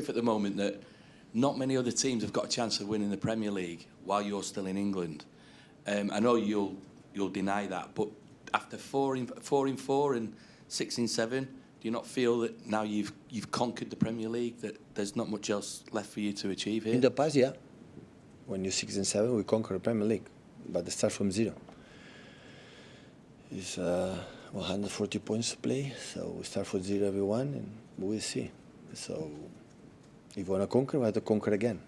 At the moment that not many other teams have got a chance of winning the Premier League while you're still in England. I know you'll deny that, but after four in four and 6 in 7, do you not feel that now you've conquered the Premier League, that there's not much else left for you to achieve here? In the past, yeah. When you're 6 and 7, we conquer the Premier League, but they start from 0. It's 140 points to play, so we start from 0 everyone, and we'll see. So if we want to conquer, we have to conquer again.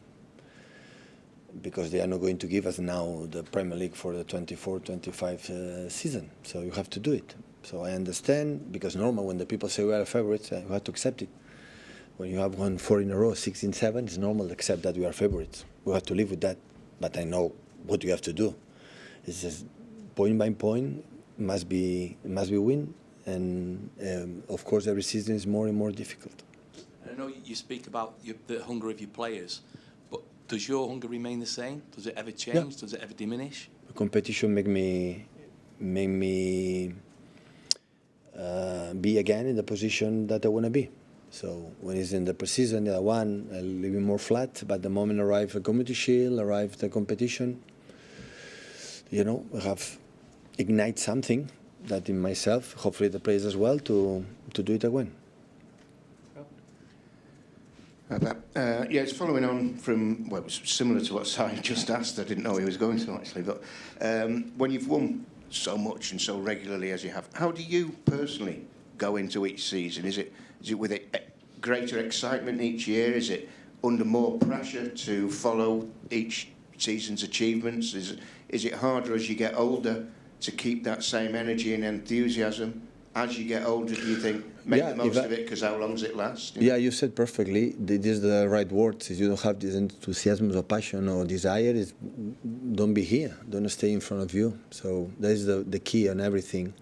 Because they are not going to give us now the Premier League for the 24-25 season. So you have to do it. So I understand, because normal when the people say we are favorites, you have to accept it. When you have won 4 in a row, 6 in 7, it's normal to accept that we are favorites. We have to live with that. But I know what you have to do. It's just point by point, must be win. And of course, every season is more and more difficult. I know you speak about the hunger of your players, but does your hunger remain the same? Does it ever change? Yeah. Does it ever diminish? The competition make me be again in the position that I want to be. So when it's in the pre-season, I won a little bit more flat, but the moment arrive the Community Shield, arrive the competition, you know, I have ignite something that in myself, hopefully the players as well, to do it again. Yeah, it's following on from, well, it was similar to what Si just asked. I didn't know he was going to, actually. But when you've won so much and so regularly as you have, how do you personally go into each season? Is it with a greater excitement each year? Is it under more pressure to follow each season's achievements? Is it harder as you get older to keep that same energy and enthusiasm? As you get older, do you think, make the most of it, because how long does it last? Yeah, you said perfectly. This is the right words. If you don't have this enthusiasm or passion or desire, don't be here. Don't stay in front of you. So that is the key on everything.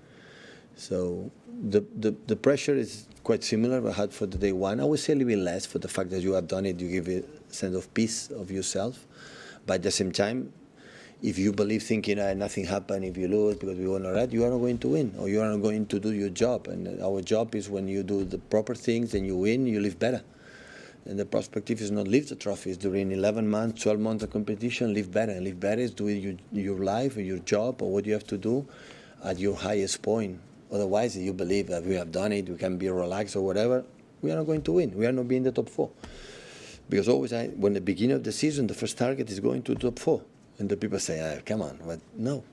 So the pressure is quite similar I had for the day one. I would say a little bit less for the fact that you have done it. You give a sense of peace of yourself. But at the same time, if you believe thinking nothing happened, if you lose because we won already, you are not going to win, or you are not going to do your job. And our job is when you do the proper things and you win, you live better. And the perspective is not live the trophies during 11 months, 12 months of competition, live better. And live better is doing your life or your job or what you have to do at your highest point. Otherwise, if you believe that we have done it, we can be relaxed or whatever, we are not going to win. We are not being the top 4. Because always, when the beginning of the season, the first target is going to the top 4. And the people say, come on, but no.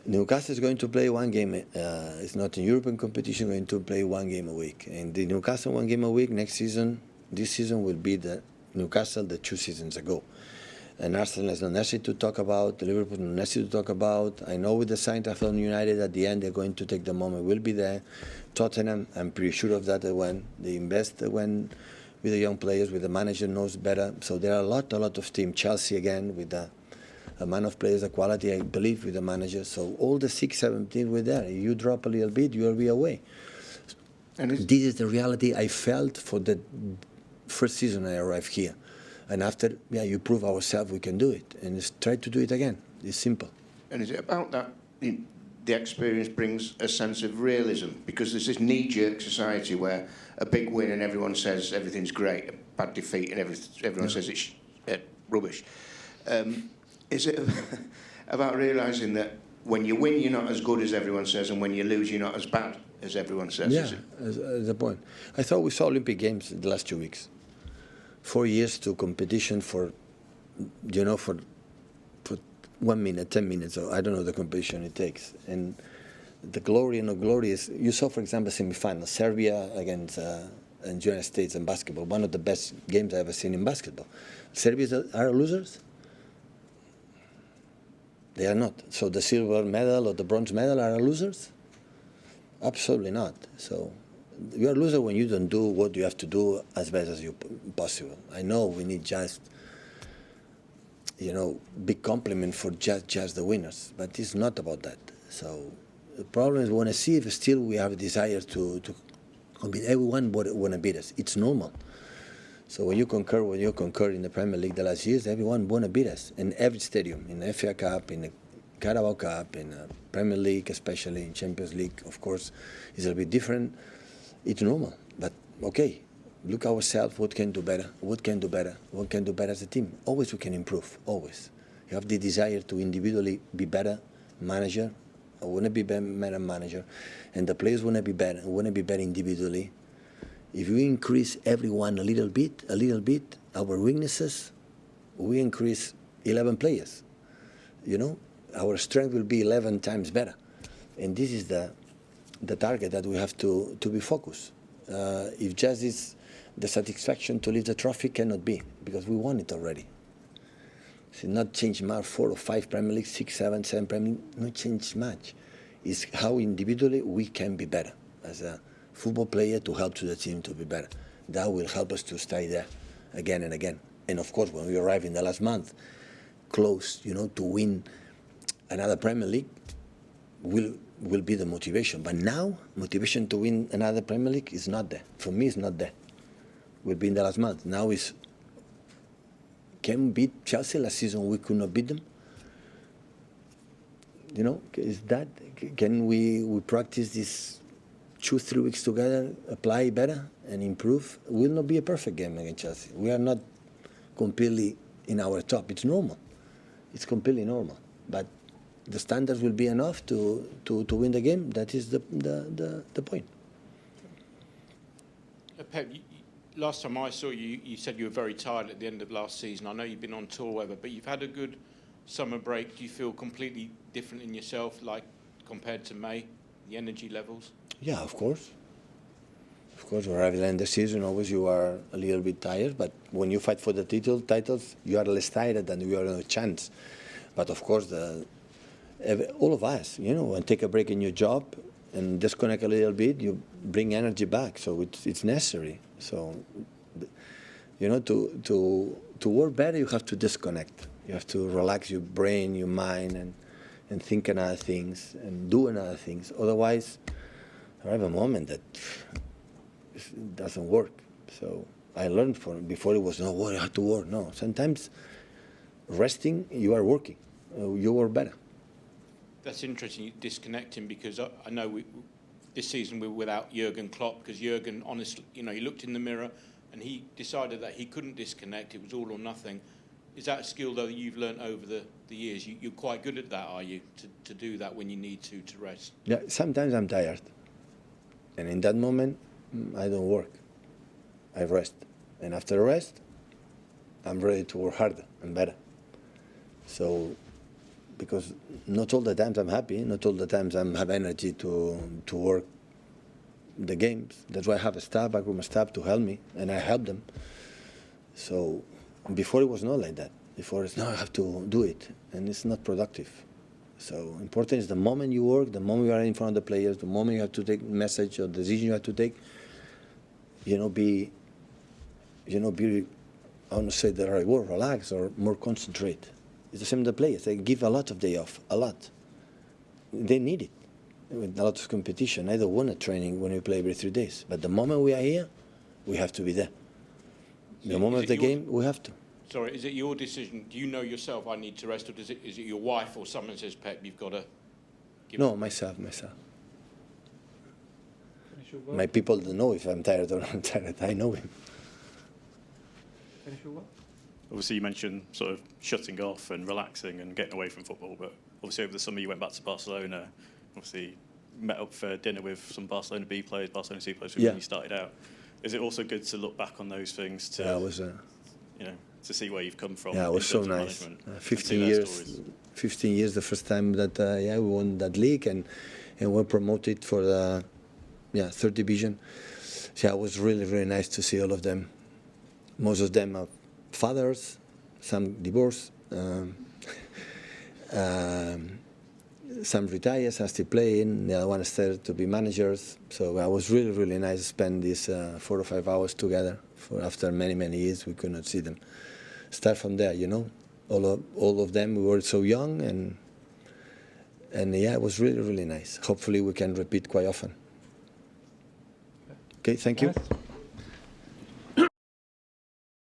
Newcastle is going to play one game. It's not a European competition, going to play one game a week. And the Newcastle one game a week next season, this season will be the Newcastle the 2 seasons ago. And Arsenal is not necessary to talk about, Liverpool is not necessary to talk about. I know with the Southampton United at the end, they're going to take the moment, will be there. Tottenham, I'm pretty sure of that when they invest, when with the young players, with the manager knows better. So there are a lot of teams. Chelsea again with the amount of players, the quality, I believe, with the manager. So all the 6, 7 teams were there. If you drop a little bit, you will be away. And this is the reality I felt for the first season I arrived here. And after, yeah, you prove ourselves we can do it. And just try to do it again. It's simple. And is it about that? The experience brings a sense of realism, because there's this knee-jerk society where a big win and everyone says everything's great, a bad defeat and everyone says it's rubbish. Is it about realising that when you win you're not as good as everyone says, and when you lose you're not as bad as everyone says? Yeah, that's the point. I thought we saw Olympic Games the last 2 weeks. 4 years to competition for 1 minute, 10 minutes, or I don't know the competition it takes. And the glory and no glory is, you saw, for example, semi-final, Serbia against the United States in basketball, one of the best games I've ever seen in basketball. Serbia are losers? They are not. So the silver medal or the bronze medal are losers? Absolutely not. So you are a loser when you don't do what you have to do as best as you possible. I know we need just, big compliment for just the winners, but it's not about that. So the problem is we want to see if still we have a desire to compete. Everyone want to beat us. It's normal. So when you concur in the Premier League the last years, everyone want to beat us in every stadium, in the FA Cup, in the Carabao Cup, in the Premier League, especially in Champions League. Of course, it's a bit different. It's normal, but okay. look ourselves, what can do better, what can do better, what can do better as a team. Always we can improve, always. You have the desire to individually be better manager, I want to be better manager, and the players want to be better individually. If we increase everyone a little bit, our weaknesses, we increase 11 players. You know, our strength will be 11 times better. And this is the target that we have to be focused. If just is the satisfaction to lift the trophy, cannot be, because we won it already. It's not change much, 4 or 5 Premier League, 6, 7 Premier League, not change much. It's how individually we can be better as a football player to help to the team to be better. That will help us to stay there again and again. And of course, when we arrive in the last month, close, you know, to win another Premier League, will be the motivation. But now, motivation to win another Premier League is not there. For me, it's not there. Will be in the last month. Now is, can we beat Chelsea? Last season we could not beat them. You know, is that, can we practice this 2-3 weeks together, apply better and improve? It will not be a perfect game against Chelsea. We are not completely in our top. It's normal. It's completely normal. But the standards will be enough to win the game. That is the point. Pep, last time I saw you, you said you were very tired at the end of last season. I know you've been on tour, whatever, but you've had a good summer break. Do you feel completely different in yourself, like compared to May, the energy levels? Yeah, of course. Of course, arriving at the end of the season, always you are a little bit tired, but when you fight for the titles, you are less tired than you are in a chance. But of course, all of us, you know, when take a break in your job and disconnect a little bit, you bring energy back. So it's necessary. So, you know, to work better, you have to disconnect. You have to relax your brain, your mind, and think on other things and do other things. Otherwise, I have a moment that it doesn't work. So I learned from before, it was no, what, I have to work. No, sometimes resting, you are working. You work better. That's interesting, disconnecting, because I know this season we're without Jurgen Klopp, because Jurgen, honestly, you know, he looked in the mirror and he decided that he couldn't disconnect. It was all or nothing. Is that a skill, though, that you've learned over the years? You're quite good at that, are you, to do that when you need to rest? Yeah, sometimes I'm tired. And in that moment, I don't work. I rest. And after rest, I'm ready to work harder and better. So, because not all the times I'm happy, not all the times I have energy to work the games. That's why I have a staff, backroom staff, to help me, and I help them. So before it was not like that. Before it's, no, I have to do it, and it's not productive. So important is the moment you work, the moment you are in front of the players, the moment you have to take message or decision you have to take, be, I want to say the right word, relax or more concentrate. It's the same with the players. They give a lot of day off, a lot. They need it. With a lot of competition, I don't want a training when we play every 3 days. But the moment we are here, we have to be there. The moment of the game, we have to. Sorry, is it your decision? Do you know yourself, I need to rest, or is it your wife or someone says, Pep, you've got to give No, myself. My people don't know if I'm tired or not tired. I know him. Finish your work? Obviously, you mentioned sort of shutting off and relaxing and getting away from football, but obviously over the summer you went back to Barcelona, obviously met up for dinner with some Barcelona B players, Barcelona C players when you started out. Is it also good to look back on those things to, to see where you've come from? Yeah, it was so nice. 15 years, the first time that we won that league and were promoted for the third division. So it was really, really nice to see all of them. Most of them are fathers, some divorced, some retired, some still playing, the other one started to be managers. So it was really, really nice to spend these 4 or 5 hours together. After many, many years, we could not see them. Start from there, all of them, we were so young, and it was really, really nice. Hopefully we can repeat quite often. Okay, thank you.